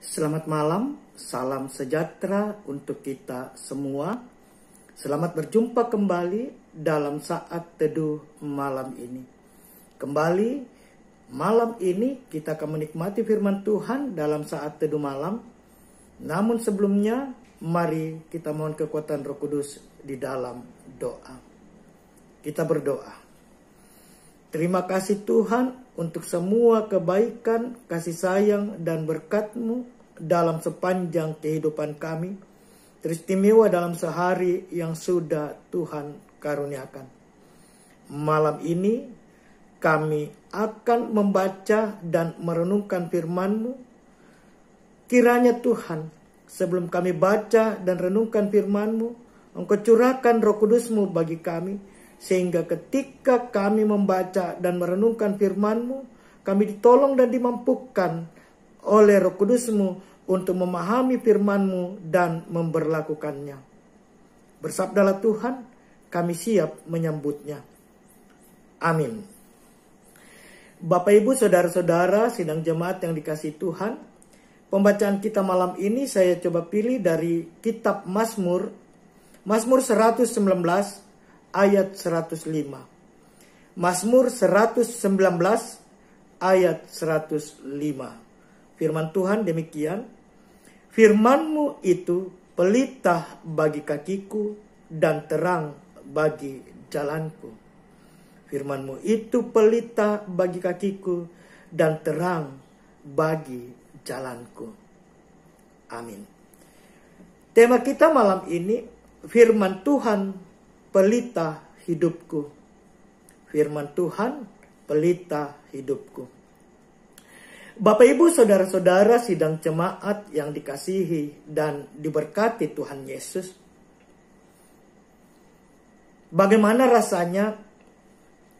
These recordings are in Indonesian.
Selamat malam, salam sejahtera untuk kita semua. Selamat berjumpa kembali dalam saat teduh malam ini. Kembali malam ini kita akan menikmati firman Tuhan dalam saat teduh malam. Namun sebelumnya, mari kita mohon kekuatan Roh Kudus di dalam doa. Kita berdoa. Terima kasih Tuhan untuk semua kebaikan, kasih sayang, dan berkat-Mu dalam sepanjang kehidupan kami. Teristimewa dalam sehari yang sudah Tuhan karuniakan. Malam ini kami akan membaca dan merenungkan firman-Mu. Kiranya Tuhan, sebelum kami baca dan renungkan firman-Mu, Engkau curahkan Roh Kudus-Mu bagi kami, sehingga ketika kami membaca dan merenungkan firman-Mu, kami ditolong dan dimampukan oleh Roh Kudus-Mu untuk memahami firman-Mu dan memberlakukannya. Bersabdalah Tuhan, kami siap menyambutnya. Amin. Bapak Ibu, Saudara-saudara, sidang jemaat yang dikasihi Tuhan, pembacaan kita malam ini saya coba pilih dari kitab Mazmur 119 ayat 105. Mazmur 119 ayat 105. Firman Tuhan demikian, firman-Mu itu pelita bagi kakiku dan terang bagi jalanku. Firman-Mu itu pelita bagi kakiku dan terang bagi jalanku. Amin. Tema kita malam ini, firman Tuhan pelita hidupku. Firman Tuhan pelita hidupku. Bapak Ibu Saudara-saudara sidang jemaat yang dikasihi dan diberkati Tuhan Yesus. Bagaimana rasanya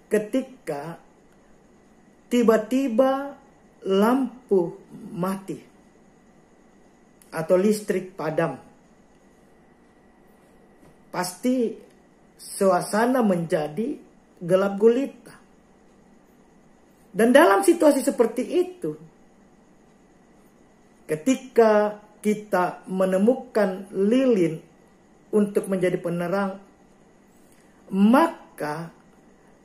ketika tiba-tiba lampu mati atau listrik padam? Pasti suasana menjadi gelap gulita. Dan dalam situasi seperti itu, ketika kita menemukan lilin untuk menjadi penerang, maka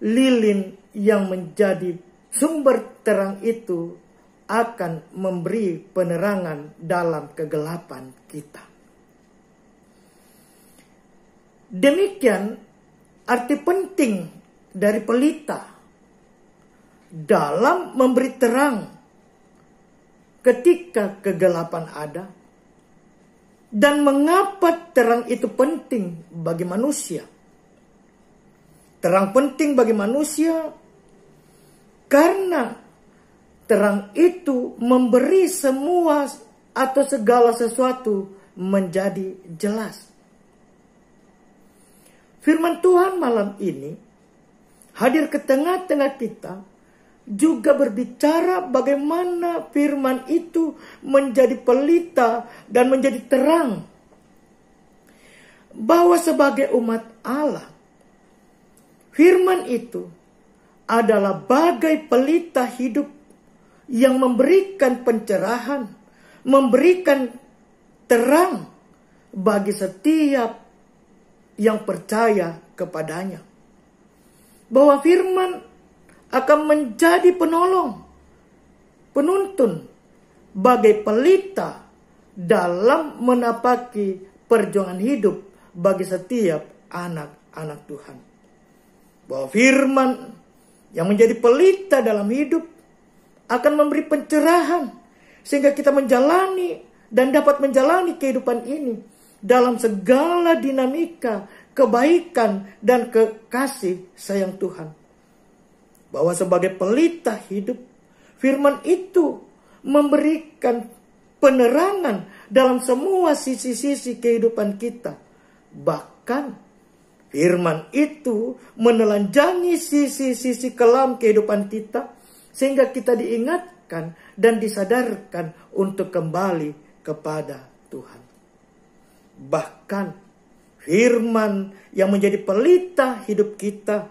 lilin yang menjadi sumber terang itu akan memberi penerangan dalam kegelapan kita. Demikian arti penting dari pelita dalam memberi terang ketika kegelapan ada. Dan mengapa terang itu penting bagi manusia? Terang penting bagi manusia karena terang itu memberi semua atau segala sesuatu menjadi jelas. Firman Tuhan malam ini hadir ke tengah-tengah kita, juga berbicara bagaimana firman itu menjadi pelita dan menjadi terang. Bahwa sebagai umat Allah, firman itu adalah bagai pelita hidup yang memberikan pencerahan, memberikan terang bagi setiap yang percaya kepadanya. Bahwa firman akan menjadi penolong, penuntun, bagai pelita dalam menapaki perjuangan hidup bagi setiap anak-anak Tuhan. Bahwa firman yang menjadi pelita dalam hidup akan memberi pencerahan sehingga kita menjalani dan dapat menjalani kehidupan ini dalam segala dinamika kebaikan dan kekasih sayang Tuhan. Bahwa sebagai pelita hidup, firman itu memberikan penerangan dalam semua sisi-sisi kehidupan kita. Bahkan firman itu menelanjangi sisi-sisi kelam kehidupan kita, sehingga kita diingatkan dan disadarkan untuk kembali kepada Tuhan. Bahkan firman yang menjadi pelita hidup kita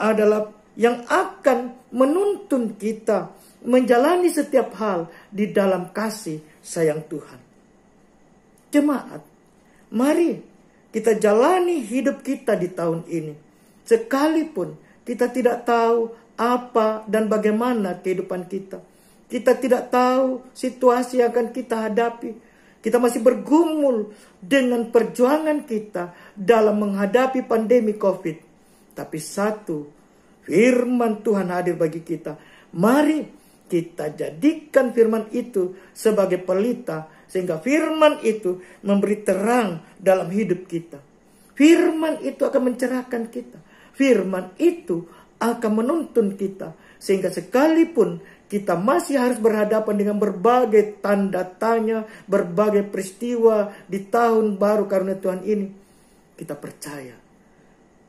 adalah yang akan menuntun kita menjalani setiap hal di dalam kasih sayang Tuhan. Jemaat, mari kita jalani hidup kita di tahun ini. Sekalipun kita tidak tahu apa dan bagaimana kehidupan kita. Kita tidak tahu situasi yang akan kita hadapi. Kita masih bergumul dengan perjuangan kita dalam menghadapi pandemi COVID. Tapi satu, firman Tuhan hadir bagi kita. Mari kita jadikan firman itu sebagai pelita, sehingga firman itu memberi terang dalam hidup kita. Firman itu akan mencerahkan kita. Firman itu akan menuntun kita. Sehingga sekalipun kita masih harus berhadapan dengan berbagai tanda tanya, berbagai peristiwa di tahun baru karunia Tuhan ini, kita percaya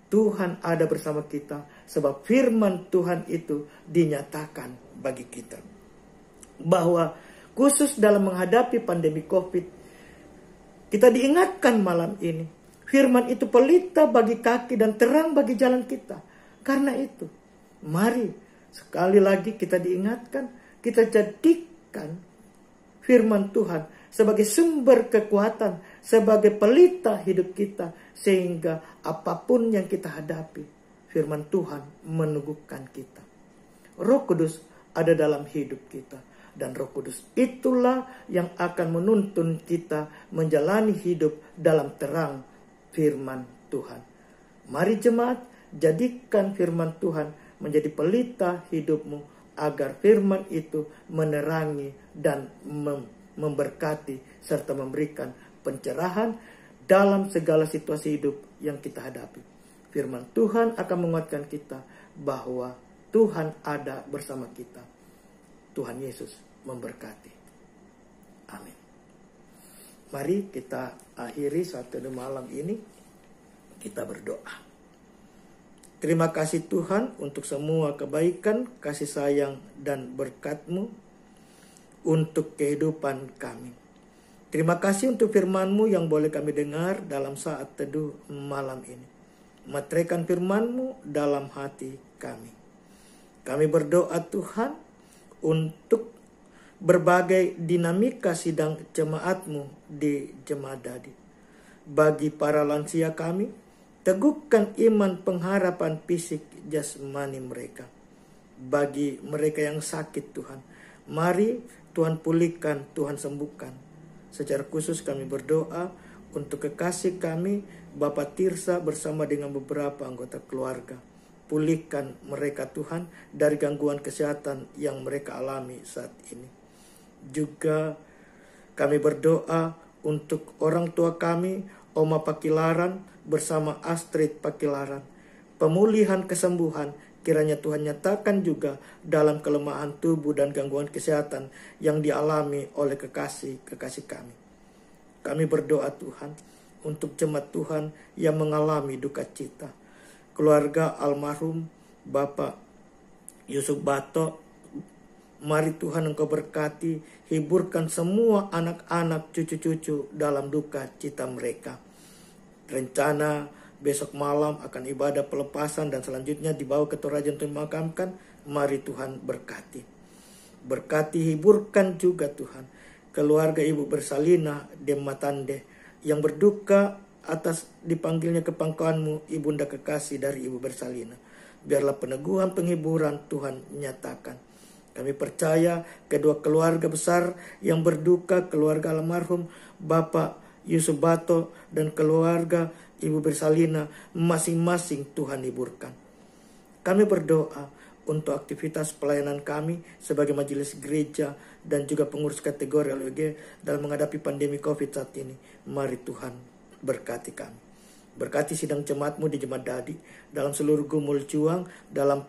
Tuhan ada bersama kita, sebab firman Tuhan itu dinyatakan bagi kita. Bahwa khusus dalam menghadapi pandemi COVID, kita diingatkan malam ini, firman itu pelita bagi kaki dan terang bagi jalan kita. Karena itu, mari sekali lagi kita diingatkan, kita jadikan firman Tuhan sebagai sumber kekuatan, sebagai pelita hidup kita, sehingga apapun yang kita hadapi, firman Tuhan meneguhkan kita. Roh Kudus ada dalam hidup kita, dan Roh Kudus itulah yang akan menuntun kita menjalani hidup dalam terang firman Tuhan. Mari jemaat, jadikan firman Tuhan menjadi pelita hidupmu, agar firman itu menerangi dan memberkati serta memberikan pencerahan dalam segala situasi hidup yang kita hadapi. Firman Tuhan akan menguatkan kita bahwa Tuhan ada bersama kita. Tuhan Yesus memberkati. Amin. Mari kita akhiri satu malam ini, kita berdoa. Terima kasih Tuhan untuk semua kebaikan, kasih sayang dan berkat-Mu untuk kehidupan kami. Terima kasih untuk firman-Mu yang boleh kami dengar dalam saat teduh malam ini. Materaikan firman-Mu dalam hati kami. Kami berdoa Tuhan untuk berbagai dinamika sidang jemaat-Mu di Jemaat Dadi. Bagi para lansia kami, teguhkan iman pengharapan fisik jasmani mereka. Bagi mereka yang sakit Tuhan, mari Tuhan pulihkan, Tuhan sembuhkan. Secara khusus kami berdoa untuk kekasih kami, Bapak Tirsa bersama dengan beberapa anggota keluarga. Pulihkan mereka Tuhan dari gangguan kesehatan yang mereka alami saat ini. Juga kami berdoa untuk orang tua kami, Oma Pakilaran bersama Astrid Pakilaran. Pemulihan kesembuhan kiranya Tuhan nyatakan juga dalam kelemahan tubuh dan gangguan kesehatan yang dialami oleh kekasih kami. Kami berdoa Tuhan untuk jemaat Tuhan yang mengalami duka cita. Keluarga almarhum Bapak Yusuf Bato, mari Tuhan Engkau berkati, hiburkan semua anak-anak cucu-cucu dalam duka cita mereka. Rencana besok malam akan ibadah pelepasan dan selanjutnya dibawa ke Toraja untuk dimakamkan. Mari Tuhan berkati. Berkati, hiburkan juga Tuhan keluarga Ibu Bersalina Dematande yang berduka atas dipanggilnya ke pangkuanmu Ibunda kekasih dari Ibu Bersalina. Biarlah peneguhan penghiburan Tuhan nyatakan. Kami percaya kedua keluarga besar yang berduka, keluarga almarhum Bapak Yusuf Bato dan keluarga Ibu Bersalina, masing-masing Tuhan hiburkan. Kami berdoa untuk aktivitas pelayanan kami sebagai majelis gereja dan juga pengurus kategori LUG dalam menghadapi pandemi COVID saat ini. Mari Tuhan berkati kami. Berkati sidang jemaat-Mu di Jemaat Dadi dalam seluruh gumul juang, dalam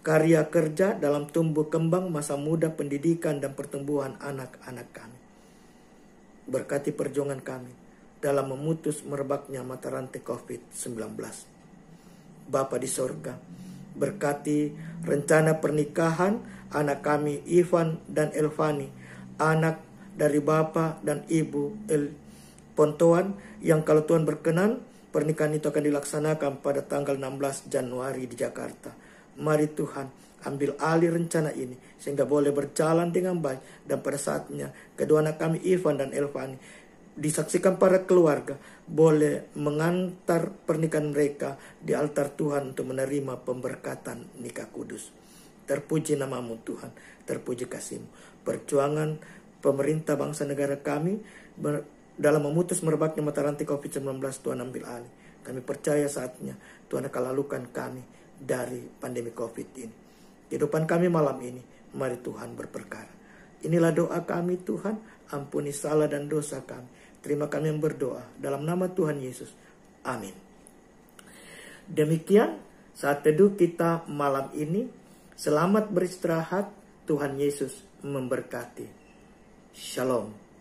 karya kerja, dalam tumbuh kembang masa muda, pendidikan dan pertumbuhan anak-anak kami. Berkati perjuangan kami dalam memutus merebaknya mata rantai COVID-19. Bapa di sorga, berkati rencana pernikahan anak kami Ivan dan Elvani, anak dari Bapak dan Ibu Pontoan, yang kalau Tuhan berkenan pernikahan itu akan dilaksanakan pada tanggal 16 Januari di Jakarta. Mari Tuhan ambil alih rencana ini sehingga boleh berjalan dengan baik, dan pada saatnya kedua anak kami Ivan dan Elvani disaksikan para keluarga boleh mengantar pernikahan mereka di altar Tuhan untuk menerima pemberkatan nikah kudus. Terpuji namamu Tuhan, terpuji kasih-Mu. Perjuangan pemerintah bangsa negara kami dalam memutus merebaknya mata rantai COVID-19, Tuhan ambil alih. Kami percaya saatnya Tuhan akan lalukan kami dari pandemi COVID ini. Kehidupan kami malam ini, mari Tuhan berperkara. Inilah doa kami Tuhan, ampuni salah dan dosa kami. Terima kami yang berdoa dalam nama Tuhan Yesus. Amin. Demikian saat teduh kita malam ini. Selamat beristirahat, Tuhan Yesus memberkati. Shalom.